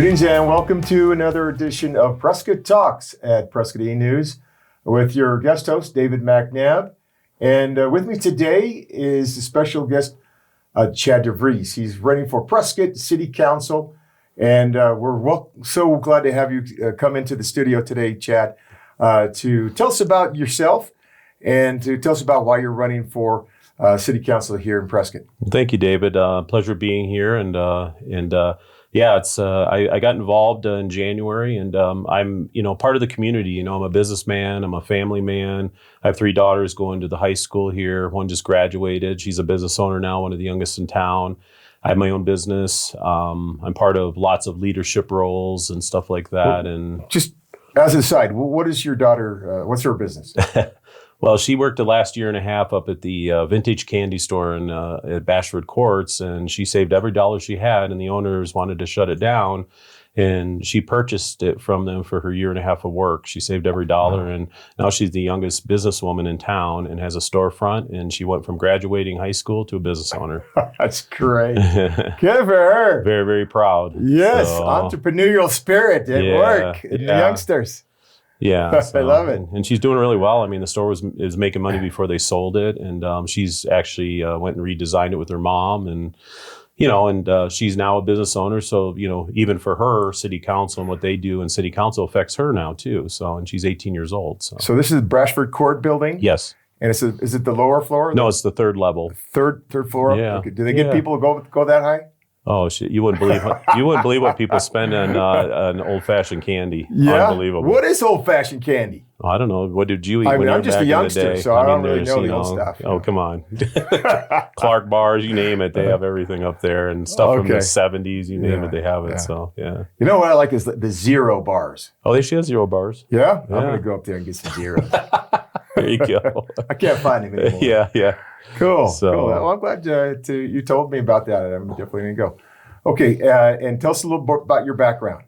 Greetings and welcome to another edition of Prescott Talks at Prescott E-News with your guest host, David McNabb. And with me today is the special guest, Chad DeVries. He's running for Prescott City Council. And we're so glad to have you come into the studio today, Chad, to tell us about yourself and to tell us about why you're running for City Council here in Prescott. Thank you, David. Pleasure being here. Yeah, it's I got involved in January, and I'm part of the community. I'm a businessman. I'm a family man. I have 3 daughters going to the high school here. One just graduated. She's a business owner now, one of the youngest in town. I have my own business. I'm part of lots of leadership roles and stuff like that. And just as an aside, what is your daughter? What's her business? Well, she worked the last year and a half up at the vintage candy store at Bashford Courts, and she saved every dollar she had, and the owners wanted to shut it down, and she purchased it from them for her year and a half of work. She saved every dollar, and now she's the youngest businesswoman in town and has a storefront, and she went from graduating high school to a business owner. That's great. Good for her. Very, very proud. Yes, entrepreneurial spirit at work in the youngsters. Yeah, I love it. And she's doing really well. I mean, the store is making money before they sold it, and she's actually went and redesigned it with her mom, and she's now a business owner. So even for her, city council and what they do in city council affects her now too. So, and she's 18 years old. So this is Bashford Court building. Yes. And is it the lower floor? No, it's the third level. Third floor. Yeah. Okay. Do they get people to go that high? Oh shit! You wouldn't believe what people spend on old-fashioned candy. Yeah, unbelievable. What is old-fashioned candy? I don't know. What did you eat? I mean, when I'm you just were a back youngster, in the day? so I don't really know the old stuff. Oh, come on. Clark bars, you name it. They have everything up there, and stuff from the 70s. You name it, they have it. Yeah. So yeah. You know what I like is the zero bars. Oh, she has 0 bars. Yeah, I'm gonna go up there and get some zeros. There you go. I can't find them anymore. Yeah. Cool. Well, I'm glad you told me about that. I'm definitely gonna go. Okay, and tell us a little bit about your background.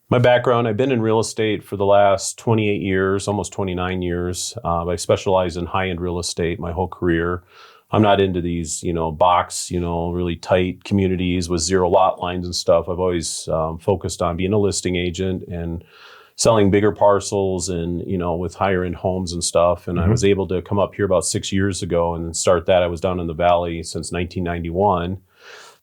My background, I've been in real estate for the last 28 years, almost 29 years. I specialize in high-end real estate my whole career. I'm not into these, box, really tight communities with 0 lot lines and stuff. I've always focused on being a listing agent and selling bigger parcels and, with higher end homes and stuff. And I was able to come up here about 6 years ago and start that. I was down in the Valley since 1991.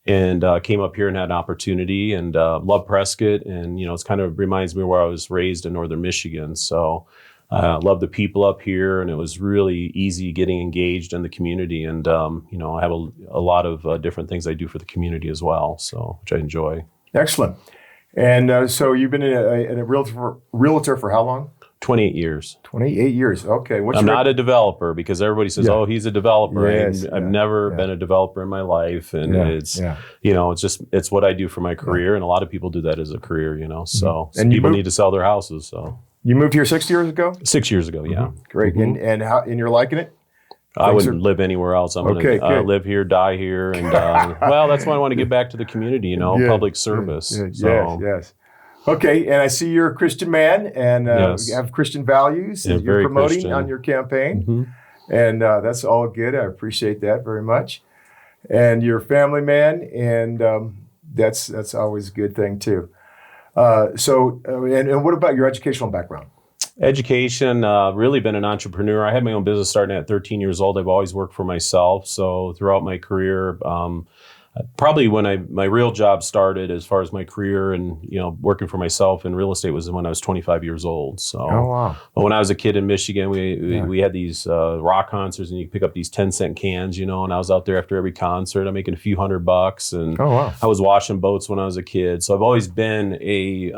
And came up here and had an opportunity and love Prescott. And, it kind of reminds me where I was raised in northern Michigan. So love the people up here. And it was really easy getting engaged in the community. And, I have a lot of different things I do for the community as well, so which I enjoy. Excellent. And so you've been a realtor for how long? 28 years. 28 years. Okay. I'm not a developer because everybody says, "Oh, he's a developer." Yes, I've never been a developer in my life, and it's what I do for my career, and a lot of people do that as a career, So people need to sell their houses. So you moved here 6 years ago. 6 years ago, yeah. Great. And you're liking it? I wouldn't live anywhere else. I'm going to live here, die here, and that's why I want to get back to the community. Public service. Yes. Okay, and I see you're a Christian man and you have Christian values that you're promoting Christian on your campaign. And that's all good. I appreciate that very much. And you're a family man, and that's always a good thing too. And what about your educational background? Education, really been an entrepreneur. I had my own business starting at 13 years old. I've always worked for myself. So throughout my career, probably when my real job started as far as my career and, working for myself in real estate was when I was 25 years old. So But when I was a kid in Michigan, we had these rock concerts and you pick up these 10-cent cans, and I was out there after every concert. I'm making a few $100 and I was washing boats when I was a kid. So I've always been a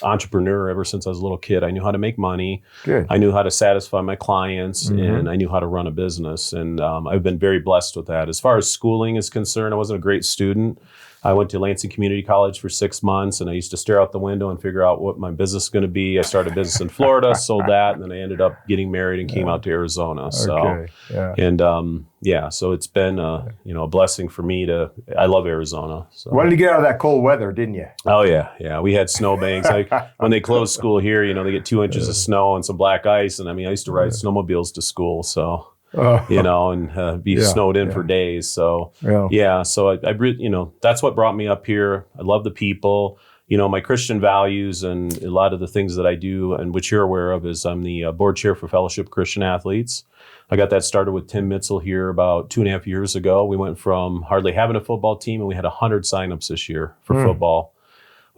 entrepreneur ever since I was a little kid. I knew how to make money. Good. I knew how to satisfy my clients and I knew how to run a business. And I've been very blessed with that. As far as schooling is concerned, I wasn't a great student. I went to Lansing Community College for 6 months, and I used to stare out the window and figure out what my business is going to be. I started a business in Florida, sold that, and then I ended up getting married and came out to Arizona. So, so it's been a blessing for me I love Arizona. So. Wanted to get out of that cold weather, didn't you? Oh yeah. We had snowbanks. When they closed school here, they get 2 inches of snow and some black ice, and I used to ride snowmobiles to school, so. And be snowed in for days. So, so I that's what brought me up here. I love the people. my Christian values and a lot of the things that I do, and which you're aware of, is I'm the board chair for Fellowship of Christian Athletes. I got that started with Tim Mitzel here about 2.5 years ago. We went from hardly having a football team, and we had 100 signups this year for football.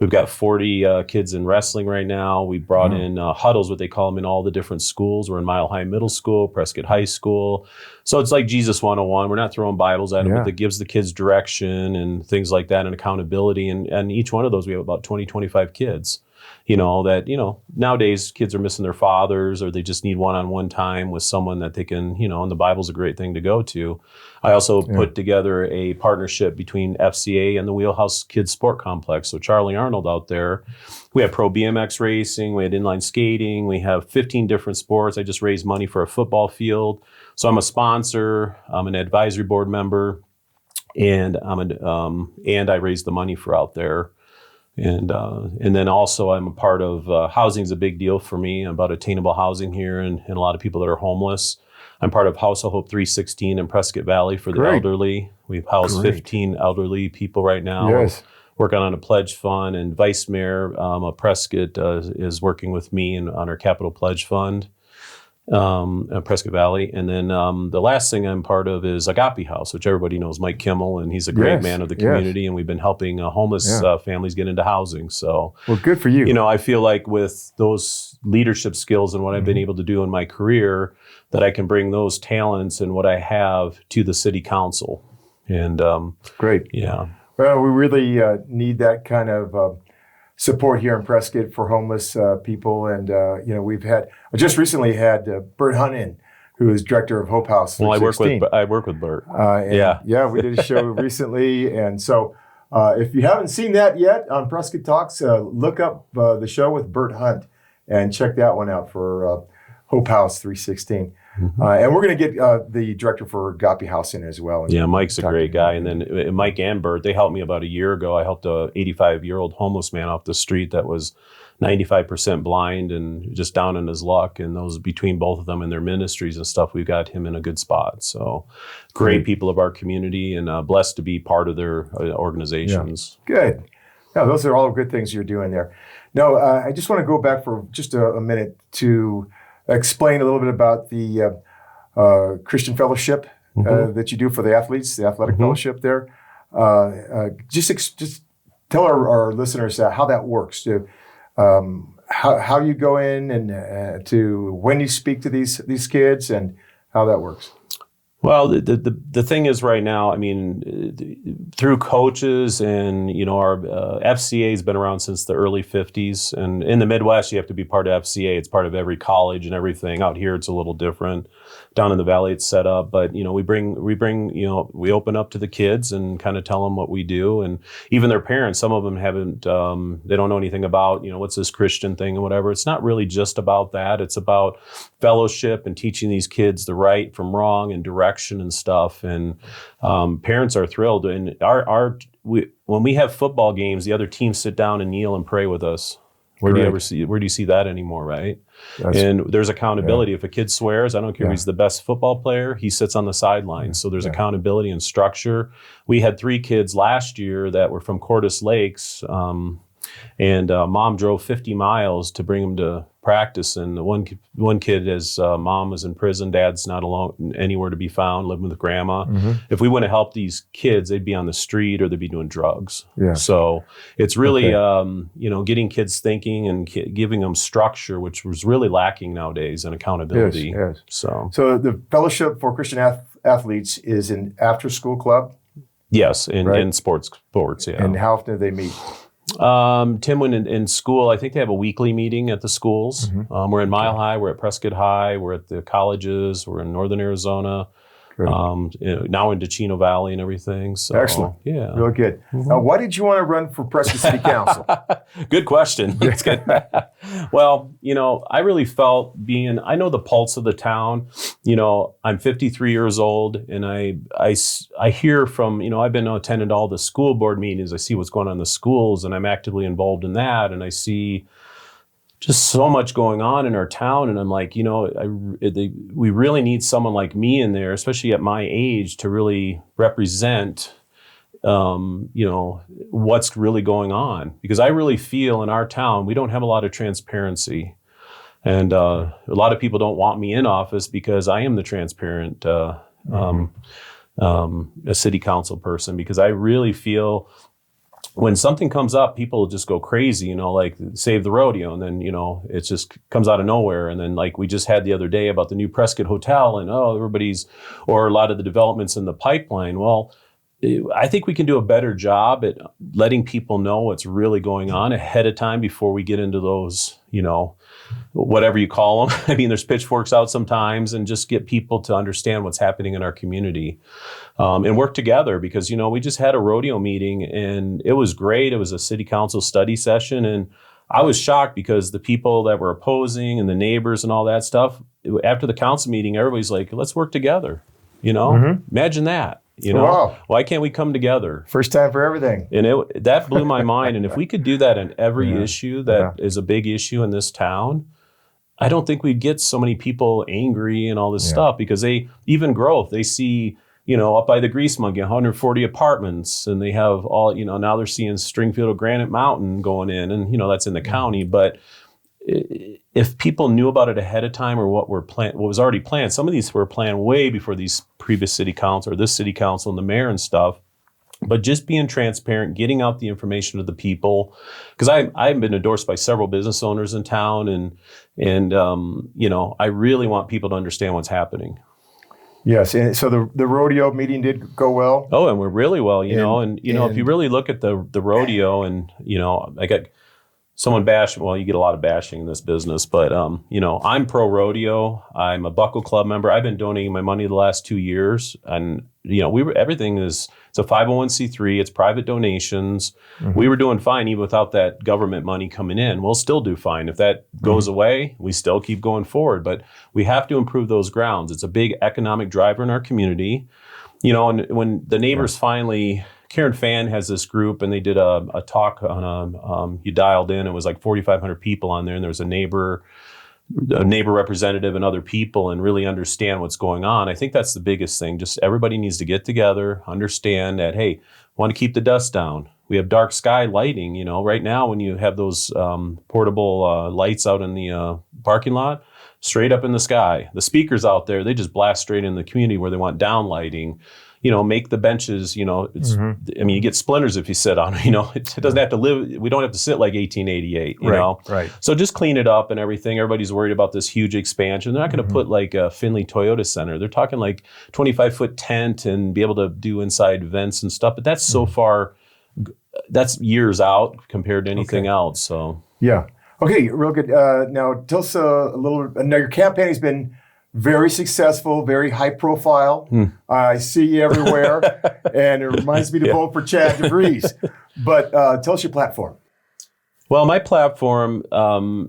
We've got 40 kids in wrestling right now. We brought in huddles, what they call them, in all the different schools. We're in Mile High Middle School, Prescott High School. So it's like Jesus 101. We're not throwing Bibles at them, but it gives the kids direction and things like that and accountability. And each one of those, we have about 20, 25 kids. Nowadays kids are missing their fathers, or they just need one-on-one time with someone that they can, and the Bible's a great thing to go to. I also put together a partnership between FCA and the Wheelhouse Kids Sport Complex. So Charlie Arnold out there, we have pro BMX racing, we had inline skating, we have 15 different sports. I just raised money for a football field. So I'm a sponsor, I'm an advisory board member, and and I raised the money for out there. And then also I'm a part of housing is a big deal for me. I'm about attainable housing here and a lot of people that are homeless. I'm part of House of Hope 316 in Prescott Valley for the elderly. We've housed 15 elderly people right now. Yes. Working on a pledge fund, and Vice Mayor of Prescott is working with me on our capital pledge fund. Prescott Valley. And then the last thing I'm part of is Agape House, which everybody knows Mike Kimmel, and he's a great man of the community, and we've been helping homeless families get into housing. So, well, good for you. I feel like with those leadership skills and what I've been able to do in my career, that I can bring those talents and what I have to the city council. And great. Yeah. Well, we really need that kind of support here in Prescott for homeless people. And, we've just recently had Bert Hunt in, who is director of Hope House. Well, I work with Bert. We did a show recently. And so if you haven't seen that yet on Prescott Talks, look up the show with Bert Hunt and check that one out for Hope House 316. And we're going to get the director for Agape House in as well. Yeah, Mike's a great guy. And then Mike and Bert, they helped me about a year ago. I helped a 85-year-old homeless man off the street that was 95% blind and just down in his luck. And those, between both of them and their ministries and stuff, we've got him in a good spot. So great people of our community, and blessed to be part of their organizations. Yeah. Good. Yeah, those are all good things you're doing there. No, I just want to go back for just a minute to explain a little bit about the Christian fellowship that you do for the athletes, the athletic fellowship there. Just tell our listeners how that works. How you go in and to when you speak to these kids and how that works. Well, the thing is right now, I mean, through coaches and, our FCA has been around since the early 50s. And in the Midwest, you have to be part of FCA. It's part of every college and everything. Out here, it's a little different. Down in the Valley, it's set up. But, we bring, we open up to the kids and kind of tell them what we do. And even their parents, some of them haven't, they don't know anything about, what's this Christian thing and whatever. It's not really just about that. It's about fellowship and teaching these kids the right from wrong and direction and stuff. And parents are thrilled. And when we have football games, the other teams sit down and kneel and pray with us. Where do you see that anymore, right? And there's accountability. If a kid swears, I don't care if he's the best football player, he sits on the sidelines. So there's accountability and structure. We had 3 kids last year that were from Cordis Lakes, and mom drove 50 miles to bring them to practice. And the one kid, his mom was in prison, dad's not alone anywhere to be found, living with grandma. If we wouldn't have helped these kids, they'd be on the street or they'd be doing drugs. So it's really getting kids thinking and giving them structure, which was really lacking nowadays, and accountability. Yes. So the Fellowship for Christian Athletes is an after-school club? Yes, in sports. And how often do they meet? Tim, when in school, I think they have a weekly meeting at the schools. We're in Mile High, we're at Prescott High, we're at the colleges, we're in Northern Arizona, now into Chino Valley and everything. So, excellent. Yeah. Real good. Now, why did you want to run for Prescott City Council? Good question. Well, I really felt I know the pulse of the town. I'm 53 years old, and I hear from, I've been attending all the school board meetings. I see what's going on in the schools, and I'm actively involved in that. And I see just so much going on in our town. And I'm like, we really need someone like me in there, especially at my age, to really represent what's really going on. Because I really feel in our town, we don't have a lot of transparency. And a lot of people don't want me in office because I am the transparent a city council person, because I really feel when something comes up, people just go crazy, like save the rodeo. And then, it just comes out of nowhere. And then like we just had the other day about the new Prescott Hotel and, or a lot of the developments in the pipeline. Well, I think we can do a better job at letting people know what's really going on ahead of time before we get into those, whatever you call them. I mean, there's pitchforks out sometimes, and just get people to understand what's happening in our community and work together, because, we just had a rodeo meeting and it was great. It was a city council study session. And I was shocked because the people that were opposing and the neighbors and all that stuff, after the council meeting, everybody's like, let's work together. Imagine that. Wow. Why can't we come together? First time for everything. And that blew my mind. And if we could do that in every issue that is a big issue in this town, I don't think we'd get so many people angry and all this stuff, because even growth, they see, up by the Grease Monkey, 140 apartments, and they have all, now they're seeing Stringfield or Granite Mountain going in, and, that's in the county. But if people knew about it ahead of time, or what was already planned, some of these were planned way before these previous city council or this city council and the mayor and stuff. But just being transparent, getting out the information to the people, because I've been endorsed by several business owners in town, and I really want people to understand what's happening. Yes, and so the rodeo meeting did go well. Oh, and we're really well, if you really look at the rodeo, and I got someone bash. Well, you get a lot of bashing in this business, but I'm pro rodeo. I'm a Buckle Club member. I've been donating my money the last 2 years, and everything is. It's a 501c3. It's private donations. Mm-hmm. We were doing fine even without that government money coming in. We'll still do fine. If that goes away, we still keep going forward. But we have to improve those grounds. It's a big economic driver in our community. And when the neighbors finally, Karen Fan has this group, and they did a talk on you dialed in. It was like 4,500 people on there, and there was a neighbor representative and other people, and really understand what's going on. I think that's the biggest thing. Just everybody needs to get together, understand that, hey, want to keep the dust down. We have dark sky lighting. Right now when you have those portable lights out in the parking lot, straight up in the sky. The speakers out there, they just blast straight in the community where they want down lighting. Make the benches, it's, I mean, you get splinters if you sit on it, it doesn't have to live, we don't have to sit like 1888, you know? Right. So just clean it up and everything. Everybody's worried about this huge expansion. They're not going to put like a Findlay Toyota Center. They're talking like 25-foot tent and be able to do inside vents and stuff. But that's so far, that's years out compared to anything else. So. Yeah. Okay, real good. Now, tell us a little, now your campaign has been very successful, very high profile. I see you everywhere, and it reminds me to vote for Chad DeVries. But tell us your platform. Well, my platform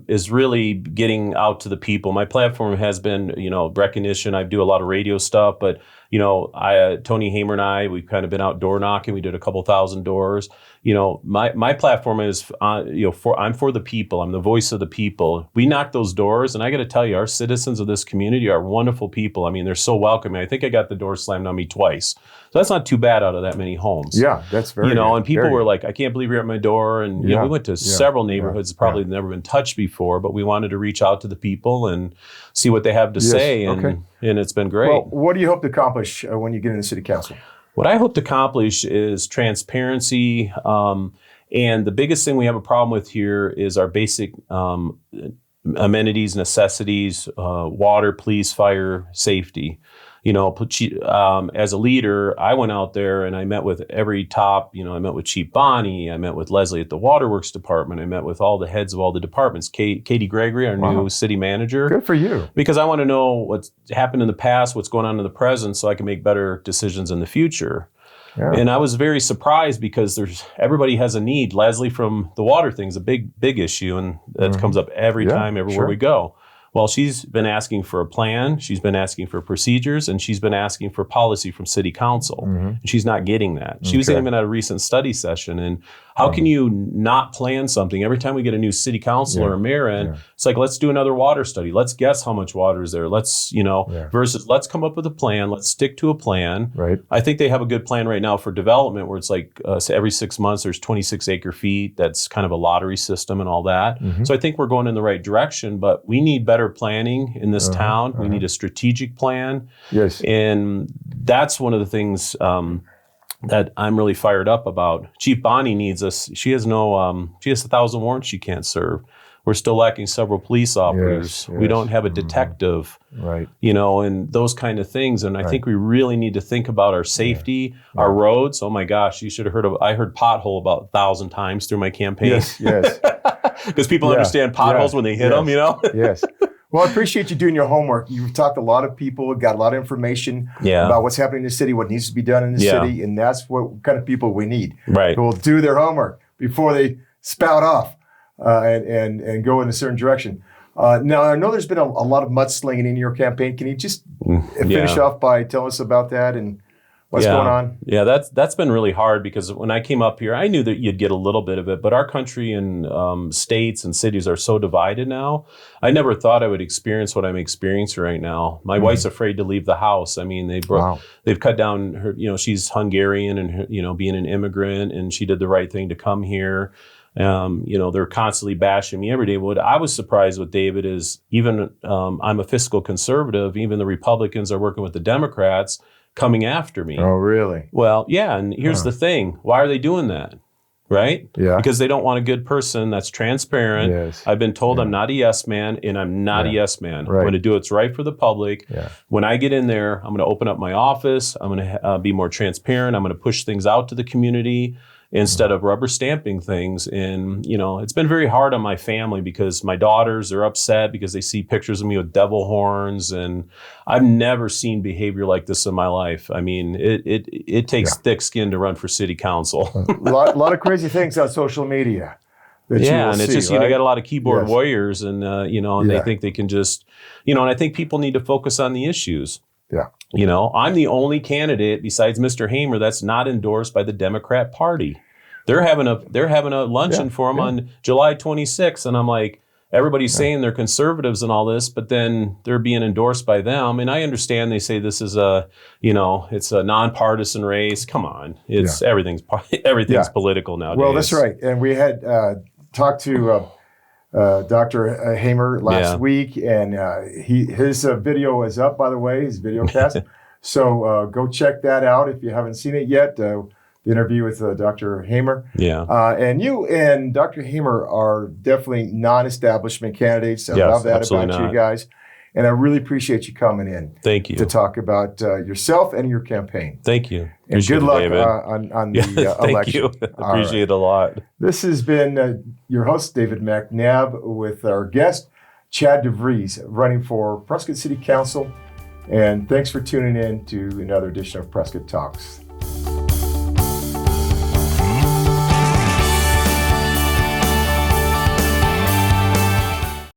is really getting out to the people. My platform has been, recognition. I do a lot of radio stuff, but Tony Hamer and I, we've kind of been out door knocking. We did a couple thousand doors. My platform is, I'm for the people. I'm the voice of the people. We knock those doors, and I got to tell you, our citizens of this community are wonderful people. I mean, they're so welcoming. I think I got the door slammed on me twice. So that's not too bad out of that many homes. Yeah, that's very good. And people were like, I can't believe you're at my door. And we went to several neighborhoods, probably never been touched before, but we wanted to reach out to the people and see what they have to say. And it's been great. Well, what do you hope to accomplish when you get in the city council? What I hope to accomplish is transparency. And the biggest thing we have a problem with here is our basic amenities, necessities, water, police, fire, safety. As a leader, I went out there and I met with every top, I met with Chief Bonnie, I met with Leslie at the Waterworks Department, I met with all the heads of all the departments, Katie Gregory, our new city manager. Good for you. Because I want to know what's happened in the past, what's going on in the present, so I can make better decisions in the future. Yeah. And I was very surprised because everybody has a need. Leslie from the water thing is a big issue, and that comes up every time, everywhere we go. Well, she's been asking for a plan, she's been asking for procedures, and she's been asking for policy from city council. And she's not getting that. She was even at a recent study session, and How can you not plan something? Every time we get a new city council or a mayor in, it's like, let's do another water study. Let's guess how much water is there. Let's, versus let's come up with a plan. Let's stick to a plan. Right. I think they have a good plan right now for development where it's like every 6 months there's 26 acre feet. That's kind of a lottery system and all that. So I think we're going in the right direction, but we need better planning in this town. We need a strategic plan. Yes. And that's one of the things that I'm really fired up about. Chief Bonnie needs us. She has 1,000 warrants she can't serve. We're still lacking several police officers. We don't have a detective, right? And those kind of things. And I think we really need to think about our safety, our roads. Oh my gosh, you should have heard I heard pothole about 1,000 times through my campaign. Yes. Because people understand potholes when they hit them, Yes. Well, I appreciate you doing your homework. You've talked to a lot of people, got a lot of information about what's happening in the city, what needs to be done in the city, and that's what kind of people we need. Right. Who will do their homework before they spout off and go in a certain direction. Now, I know there's been a lot of mudslinging in your campaign. Can you just finish off by telling us about that and what's going on? Yeah, that's been really hard because when I came up here, I knew that you'd get a little bit of it, but our country and states and cities are so divided now. I never thought I would experience what I'm experiencing right now. My wife's afraid to leave the house. I mean, they've cut down her, she's Hungarian and, being an immigrant, and she did the right thing to come here. They're constantly bashing me every day. What I was surprised with, David, is even I'm a fiscal conservative. Even the Republicans are working with the Democrats coming after me. Oh, really? Well, yeah. And here's the thing. Why are they doing that? Right? Yeah. Because they don't want a good person that's transparent. Yes. I've been told I'm not a yes man, and I'm not a yes man. Right. I'm going to do what's right for the public. Yeah. When I get in there, I'm going to open up my office. I'm going to be more transparent. I'm going to push things out to the community instead of rubber stamping things. And, it's been very hard on my family because my daughters are upset because they see pictures of me with devil horns. And I've never seen behavior like this in my life. I mean, it takes thick skin to run for city council. a lot of crazy things on social media. And it's just, right? you got a lot of keyboard warriors and, and they think they can just, and I think people need to focus on the issues. Yeah. I'm the only candidate besides Mr. Hamer that's not endorsed by the Democrat Party. They're having a luncheon for him on July 26th, and I'm like, everybody's saying they're conservatives and all this, but then they're being endorsed by them. And I understand they say this is it's a nonpartisan race. Come on, everything's political nowadays. Well, that's right. And we had talked to Dr. Hamer last week, and his video is up, by the way, his video cast. So go check that out if you haven't seen it yet. The interview with Dr. Hamer. Yeah. And you and Dr. Hamer are definitely non-establishment candidates. I love that about you guys. And I really appreciate you coming in. Thank you. To talk about yourself and your campaign. Thank you. And good luck on the Thank election. you. Appreciate it a lot. This has been your host, David McNabb, with our guest, Chad DeVries, running for Prescott City Council. And thanks for tuning in to another edition of Prescott Talks.